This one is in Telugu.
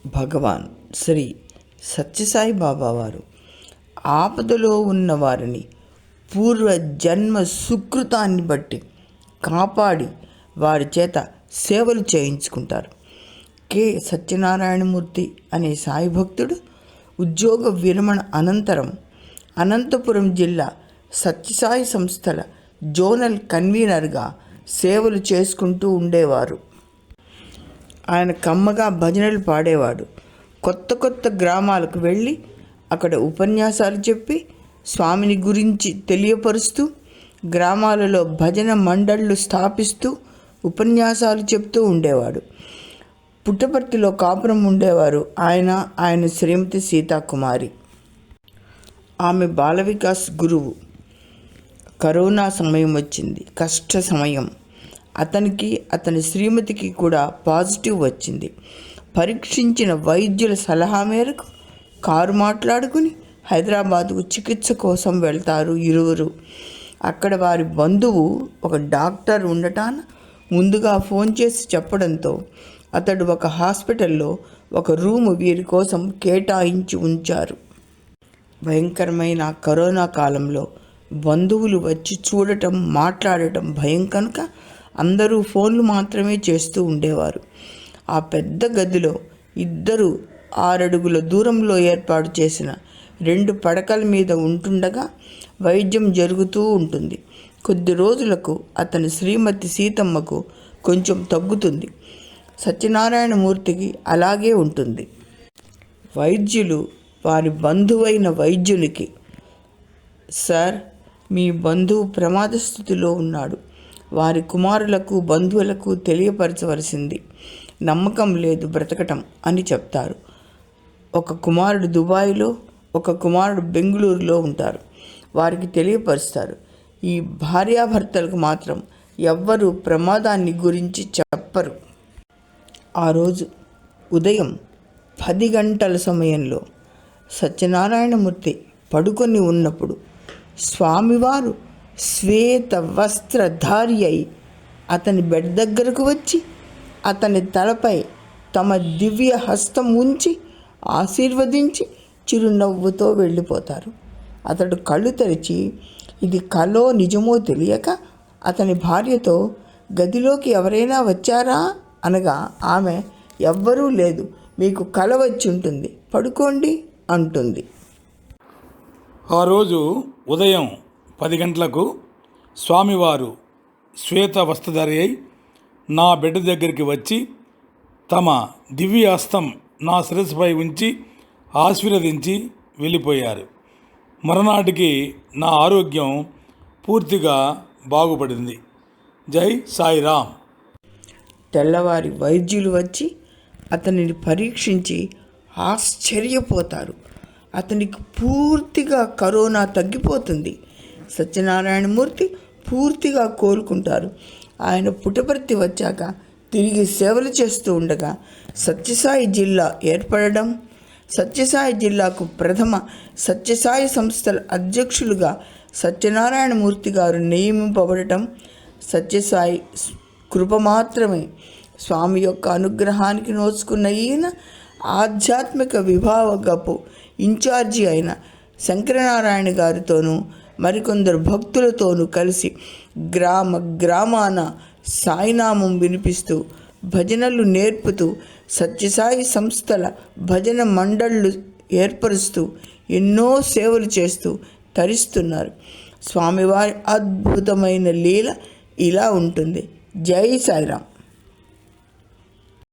భగవాన్ శ్రీ సత్యసాయి బాబా వారు ఆపదలో ఉన్న వారిని పూర్వజన్మ సుకృతాన్ని బట్టి కాపాడి వారి చేత సేవలు చేయించుకుంటారు. కె సత్యనారాయణమూర్తి అనే సాయి భక్తుడు ఉద్యోగ విరమణ అనంతరం అనంతపురం జిల్లా సత్యసాయి సంస్థల జోనల్ కన్వీనర్గా సేవలు చేసుకుంటూ ఉండేవారు. ఆయన కమ్మగా భజనలు పాడేవాడు. కొత్త కొత్త గ్రామాలకు వెళ్ళి అక్కడ ఉపన్యాసాలు చెప్పి స్వామిని గురించి తెలియపరుస్తూ గ్రామాలలో భజన మండళ్ళు స్థాపిస్తూ ఉపన్యాసాలు చెప్తూ ఉండేవాడు. పుట్టపర్తిలో కాపురం ఉండేవారు ఆయన శ్రీమతి సీతాకుమారి. ఆమె బాల వికాస్ గురువు. కరోనా సమయం వచ్చింది, కష్ట సమయం. అతనికి అతని శ్రీమతికి కూడా పాజిటివ్ వచ్చింది. పరీక్షించిన వైద్యుల సలహా మేరకు కారు మాట్లాడుకుని హైదరాబాద్కు చికిత్స కోసం వెళ్తారు ఇరువురు. అక్కడ వారి బంధువు ఒక డాక్టర్ ఉండటాన ముందుగా ఫోన్ చేసి చెప్పడంతో అతడు ఒక హాస్పిటల్లో ఒక రూము వీరి కోసం కేటాయించి ఉంచారు. భయంకరమైన కరోనా కాలంలో బంధువులు వచ్చి చూడటం, మాట్లాడటం భయం కనుక అందరూ ఫోన్లు మాత్రమే చేస్తూ ఉండేవారు. ఆ పెద్ద గదిలో 2 6 అడుగుల దూరంలో ఏర్పాటు చేసిన 2 పడకల మీద ఉంటుండగా వైద్యం జరుగుతూ ఉంటుంది. కొద్ది రోజులకు అతని శ్రీమతి సీతమ్మకు కొంచెం తగ్గుతుంది. సత్యనారాయణమూర్తికి అలాగే ఉంటుంది. వైద్యులు వారి బంధువైన వైద్యునికి, సార్, మీ బంధువు ప్రమాద స్థితిలో ఉన్నాడు. వారి కుమారులకు బంధువులకు తెలియపరచవలసింది. నమ్మకం లేదు బ్రతకటం అని చెప్తారు. ఒక కుమారుడు దుబాయ్లో, ఒక కుమారుడు బెంగళూరులో ఉంటారు. వారికి తెలియపరుస్తారు. ఈ భార్యాభర్తలకు మాత్రం ఎవ్వరూ ప్రమాదాన్ని గురించి చెప్పరు. ఆ రోజు ఉదయం 10 గంటల సమయంలో సత్యనారాయణమూర్తి పడుకొని ఉన్నప్పుడు స్వామివారు శ్వేత వస్త్రధారి అయి అతని బెడ్ దగ్గరకు వచ్చి అతని తలపై తమ దివ్య హస్తం ఉంచి ఆశీర్వదించి చిరునవ్వుతో వెళ్ళిపోతారు. అతడు కళ్ళు తెరిచి ఇది కలో నిజమో తెలియక అతని భార్యతో, గదిలోకి ఎవరైనా వచ్చారా అనగా ఆమె, ఎవ్వరూ లేదు, మీకు కల వచ్చి ఉంటుంది, పడుకోండి అంటుంది. ఆ రోజు ఉదయం 10 గంటలకు స్వామివారు శ్వేత వస్త్రధారి అయి నా బెడ్ దగ్గరికి వచ్చి తమ దివ్య హస్తం నా శిరస్సుపై ఉంచి ఆశీర్వదించి వెళ్ళిపోయారు. మరునాటికి నా ఆరోగ్యం పూర్తిగా బాగుపడింది. జై సాయిరామ్. తెల్లవారి వైద్యులు వచ్చి అతనిని పరీక్షించి ఆశ్చర్యపోతారు. అతనికి పూర్తిగా కరోనా తగ్గిపోతుంది. సత్యనారాయణమూర్తి పూర్తిగా కోలుకుంటారు. ఆయన పుట్టపర్తి వచ్చాక తిరిగి సేవలు చేస్తూ ఉండగా సత్యసాయి జిల్లా ఏర్పడడం, సత్యసాయి జిల్లాకు ప్రథమ సత్యసాయి సంస్థల అధ్యక్షులుగా సత్యనారాయణమూర్తి గారు నియమింపబడటం సత్యసాయి కృప మాత్రమే. స్వామి యొక్క అనుగ్రహానికి నోచుకున్న ఈయన ఆధ్యాత్మిక విభాగపు ఇన్ఛార్జి అయిన శంకరనారాయణ గారితోనూ మరికొందరు భక్తులతోనూ కలిసి గ్రామాన సాయినామం వినిపిస్తూ భజనలు నేర్పుతూ సత్యసాయి సంస్థల భజన మండళ్ళు ఏర్పరుస్తూ ఎన్నో సేవలు చేస్తూ తరిస్తున్నారు. స్వామివారి అద్భుతమైన లీల ఇలా ఉంటుంది. జై సాయిరామ్.